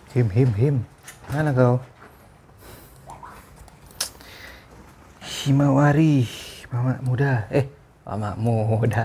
Him. Mana kau? Himawari, mama muda. Mama muda.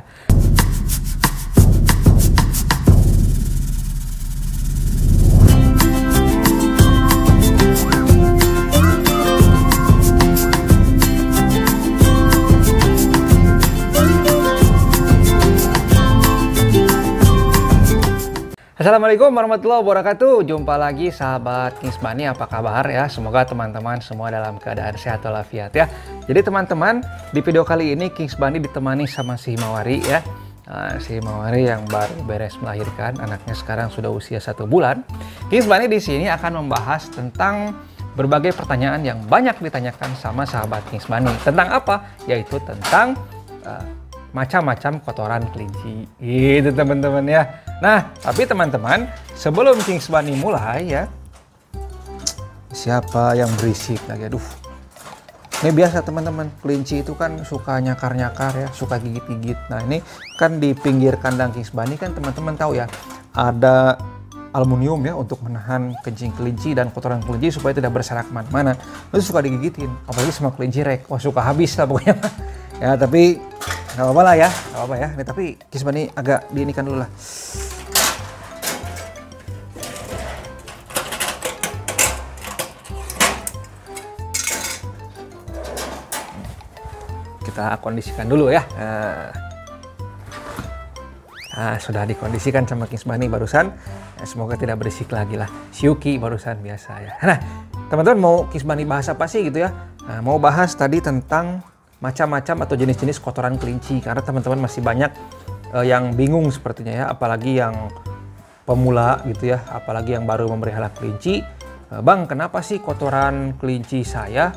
Assalamualaikum warahmatullahi wabarakatuh. Jumpa lagi sahabat Kings Bunny, apa kabar ya? Semoga teman-teman semua dalam keadaan sehat walafiat ya. Jadi teman-teman, di video kali ini Kings Bunny ditemani sama si Himawari ya. Si Himawari yang baru beres melahirkan, anaknya sekarang sudah usia 1 bulan. Kings Bunny di sini akan membahas tentang berbagai pertanyaan yang banyak ditanyakan sama sahabat Kings Bunny. Tentang apa? Yaitu tentang macam-macam kotoran kelinci. Gitu teman-teman ya. Nah, tapi teman-teman, sebelum Kings Bunny mulai ya. Siapa yang berisik lagi? Aduh. Ini biasa teman-teman, kelinci itu kan suka nyakar-nyakar ya, suka gigit-gigit. Nah, ini kan di pinggir kandang Kings Bunny kan teman-teman tahu ya, ada aluminium ya untuk menahan kencing kelinci dan kotoran kelinci supaya tidak berserakan kemana-mana. Itu suka digigitin, apalagi sama kelinci rek. Wah, suka habis lah pokoknya. Ya, tapi nggak apa-apa lah ya, nggak apa-apa ya. Nih, tapi Kings Bunny agak diinikan dulu lah. Kita kondisikan dulu ya. Nah, sudah dikondisikan sama Kings Bunny barusan. Semoga tidak berisik lagi lah. Syuki barusan biasa ya. Nah, teman-teman mau Kings Bunny bahas apa sih gitu ya? Nah, mau bahas tadi tentang macam-macam atau jenis-jenis kotoran kelinci. Karena teman-teman masih banyak yang bingung sepertinya ya. Apalagi yang pemula gitu ya. Apalagi yang baru memelihara kelinci. Bang, kenapa sih kotoran kelinci saya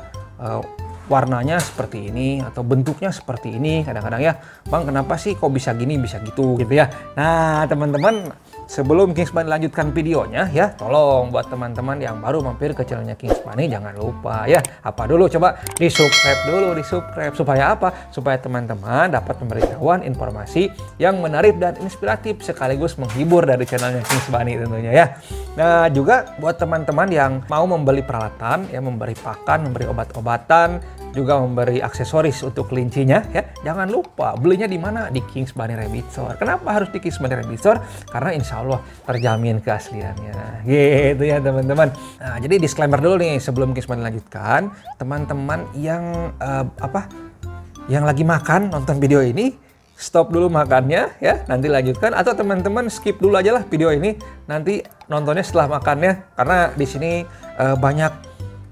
warnanya seperti ini atau bentuknya seperti ini kadang-kadang ya. Bang, kenapa sih kok bisa gini bisa gitu gitu ya. Nah teman-teman, sebelum Kings Bunny lanjutkan videonya ya, tolong buat teman-teman yang baru mampir ke channelnya Kings Bunny jangan lupa ya, apa dulu coba di subscribe supaya apa? Supaya teman-teman dapat pemberitahuan informasi yang menarik dan inspiratif sekaligus menghibur dari channelnya Kings Bunny tentunya ya. Nah, juga buat teman-teman yang mau membeli peralatan ya, memberi pakan, memberi obat-obatan, juga memberi aksesoris untuk kelincinya ya. Jangan lupa belinya di mana? Di Kings Bunny Rabbit Store. Kenapa harus di Kings Bunny Rabbit Store? Karena insya Allah terjamin keasliannya. Gitu ya teman-teman. Nah, jadi disclaimer dulu nih sebelum Kings Bunny lanjutkan. Teman-teman yang yang lagi makan nonton video ini, stop dulu makannya ya, nanti lanjutkan, atau teman-teman skip dulu aja lah video ini, nanti nontonnya setelah makannya, karena di sini banyak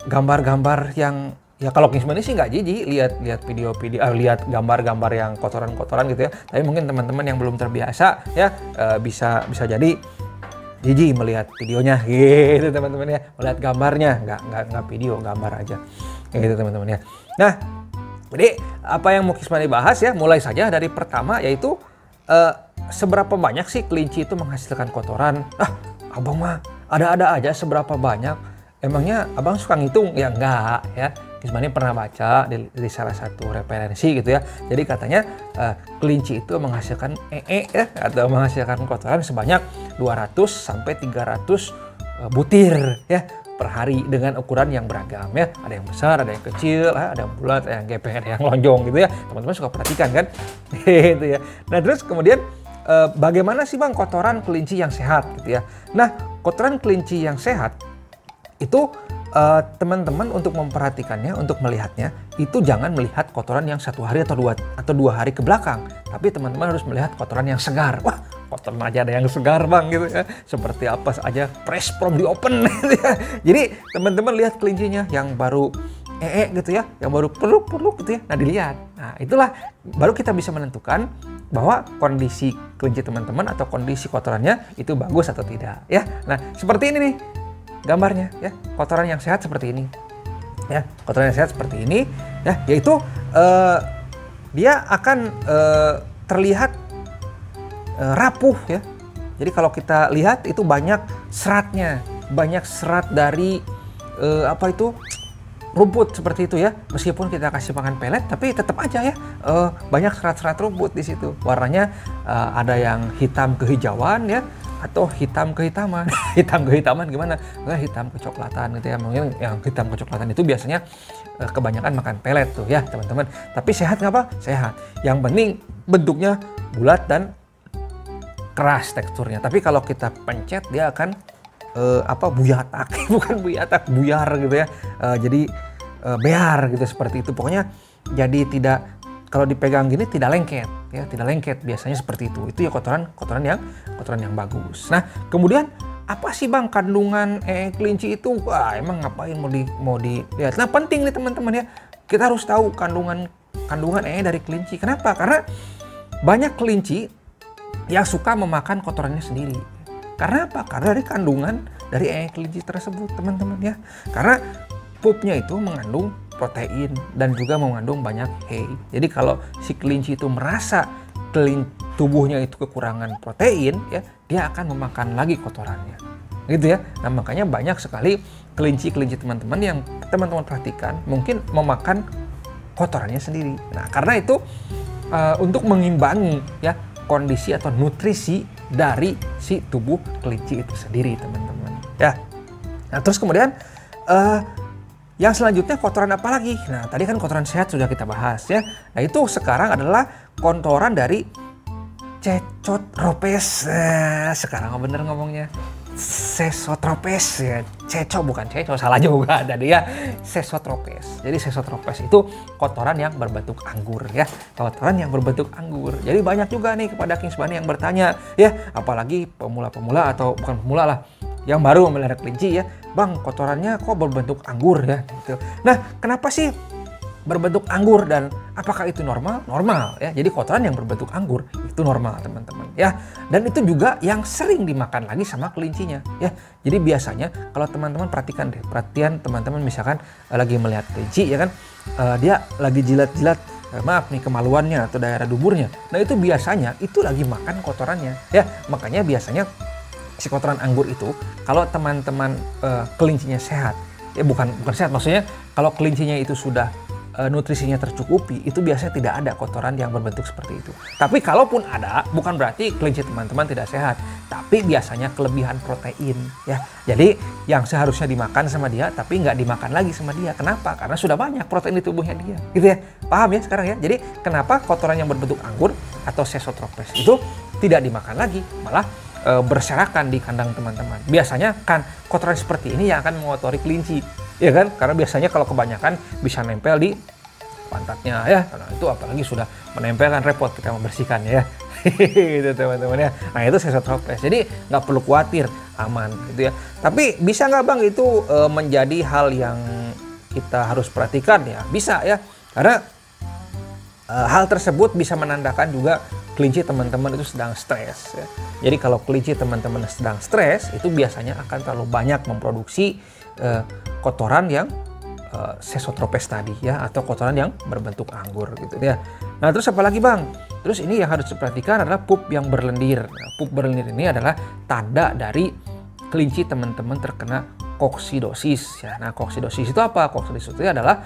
gambar-gambar yang ya kalau Kings Bunny sih nggak jijik lihat video-video, lihat gambar-gambar yang kotoran-kotoran gitu ya, tapi mungkin teman-teman yang belum terbiasa ya bisa jadi jijik melihat videonya gitu teman-teman ya, melihat gambarnya, nggak video, gambar aja gitu teman-teman ya. Nah, jadi apa yang mau Kings Bunny bahas ya, mulai saja dari pertama, yaitu seberapa banyak sih kelinci itu menghasilkan kotoran. Abang mah ada-ada aja seberapa banyak. Emangnya abang suka ngitung? Ya enggak ya. Kings Bunny pernah baca di salah satu referensi gitu ya. Jadi katanya kelinci itu menghasilkan ya, atau menghasilkan kotoran sebanyak 200 sampai 300 butir ya per hari dengan ukuran yang beragam ya. Ada yang besar, ada yang kecil, ada yang bulat, ada yang gepeng, ada yang lonjong gitu ya. Teman-teman suka perhatikan kan? Gitu ya. Nah, terus kemudian bagaimana sih Bang kotoran kelinci yang sehat gitu ya? Nah, kotoran kelinci yang sehat itu teman-teman untuk memperhatikannya, untuk melihatnya, itu jangan melihat kotoran yang 1 hari atau 2 hari ke belakang. Tapi teman-teman harus melihat kotoran yang segar. Wah, kotoran aja ada yang segar Bang gitu ya. Seperti apa aja, fresh from the open gitu ya. Jadi teman-teman lihat kelincinya yang baru gitu ya, yang baru peluk gitu ya. Nah, dilihat. Nah, itulah baru kita bisa menentukan bahwa kondisi kelinci teman-teman atau kondisi kotorannya itu bagus atau tidak ya. Nah, seperti ini nih gambarnya ya, kotoran yang sehat seperti ini ya, kotoran yang sehat seperti ini ya, yaitu dia akan terlihat rapuh ya. Jadi kalau kita lihat itu banyak seratnya, banyak serat dari rumput seperti itu ya. Meskipun kita kasih makan pelet, tapi tetap aja ya banyak serat-serat rumput di situ. Warnanya ada yang hitam kehijauan ya, atau hitam kehitaman. Hitam kehitaman gimana? Nah, hitam kecoklatan gitu ya. Mungkin yang hitam kecoklatan itu biasanya kebanyakan makan pelet tuh ya teman-teman. Tapi sehat nggak, Pak? Sehat. Yang penting bentuknya bulat dan keras teksturnya. Tapi kalau kita pencet dia akan buyatak, bukan buyatak, buyar gitu ya. Jadi bear gitu seperti itu. Pokoknya jadi tidak, kalau dipegang gini tidak lengket ya, tidak lengket biasanya seperti itu. Itu ya kotoran yang bagus. Nah, kemudian apa sih Bang kandungan kelinci itu? Wah, emang ngapain mau dilihat. Nah, penting nih teman-teman ya. Kita harus tahu kandungan dari kelinci. Kenapa? Karena banyak kelinci yang suka memakan kotorannya sendiri. Karena apa? Karena dari kandungan dari kelinci tersebut, teman-teman ya. Karena pupnya itu mengandung protein dan juga mengandung banyak hay. Jadi kalau si kelinci itu merasa tubuhnya itu kekurangan protein, ya, dia akan memakan lagi kotorannya. Gitu ya. Nah, makanya banyak sekali kelinci teman-teman yang teman-teman perhatikan mungkin memakan kotorannya sendiri. Nah, karena itu untuk mengimbangi ya kondisi atau nutrisi dari si tubuh kelinci itu sendiri, teman-teman ya. Nah, terus kemudian yang selanjutnya kotoran apa lagi? Nah, tadi kan kotoran sehat sudah kita bahas ya. Nah, itu sekarang adalah kotoran dari Cecotropes. Sekarang bener ngomongnya Sesotropes ya. Bukan ceco, salah juga ada dia. Sesotropes. Jadi Sesotropes itu kotoran yang berbentuk anggur ya. Kotoran yang berbentuk anggur. Jadi banyak juga nih kepada King Subhani yang bertanya ya, apalagi pemula-pemula atau bukan pemula lah, yang baru memelihara kelinci ya, Bang, kotorannya kok berbentuk anggur ya gitu. Nah, kenapa sih berbentuk anggur dan apakah itu normal? Normal ya. Jadi kotoran yang berbentuk anggur itu normal, teman-teman ya. Dan itu juga yang sering dimakan lagi sama kelincinya ya. Jadi biasanya kalau teman-teman perhatian teman-teman misalkan lagi melihat kelinci ya kan, dia lagi jilat-jilat maaf nih kemaluannya atau daerah duburnya. Nah, itu biasanya itu lagi makan kotorannya ya. Makanya biasanya si kotoran anggur itu kalau teman-teman kelincinya sehat ya, bukan sehat maksudnya, kalau kelincinya itu sudah nutrisinya tercukupi, itu biasanya tidak ada kotoran yang berbentuk seperti itu. Tapi kalaupun ada, bukan berarti kelinci teman-teman tidak sehat, tapi biasanya kelebihan protein ya. Jadi yang seharusnya dimakan sama dia tapi nggak dimakan lagi sama dia. Kenapa? Karena sudah banyak protein di tubuhnya dia gitu ya. Paham ya sekarang ya? Jadi kenapa kotoran yang berbentuk anggur atau Sesotropes itu tidak dimakan lagi, malah berserakan di kandang teman-teman. Biasanya kan kotoran seperti ini yang akan mengotori kelinci, ya kan? Karena biasanya kalau kebanyakan bisa nempel di pantatnya ya. Nah, itu apalagi sudah menempel kan repot kita membersihkannya ya. Itu teman-teman ya. Nah, itu Sesotropes. Jadi nggak perlu khawatir, aman gitu ya. Tapi bisa nggak Bang itu menjadi hal yang kita harus perhatikan ya? Bisa ya. Karena hal tersebut bisa menandakan juga kelinci teman-teman itu sedang stres ya. Jadi kalau kelinci teman-teman sedang stres, itu biasanya akan terlalu banyak memproduksi kotoran yang Sesotropes tadi ya, atau kotoran yang berbentuk anggur gitu ya. Nah, terus apa lagi Bang? Terus ini yang harus diperhatikan adalah pup yang berlendir. Nah, pup berlendir ini adalah tanda dari kelinci teman-teman terkena koksidosis ya. Nah, koksidosis itu apa? Koksidosis itu adalah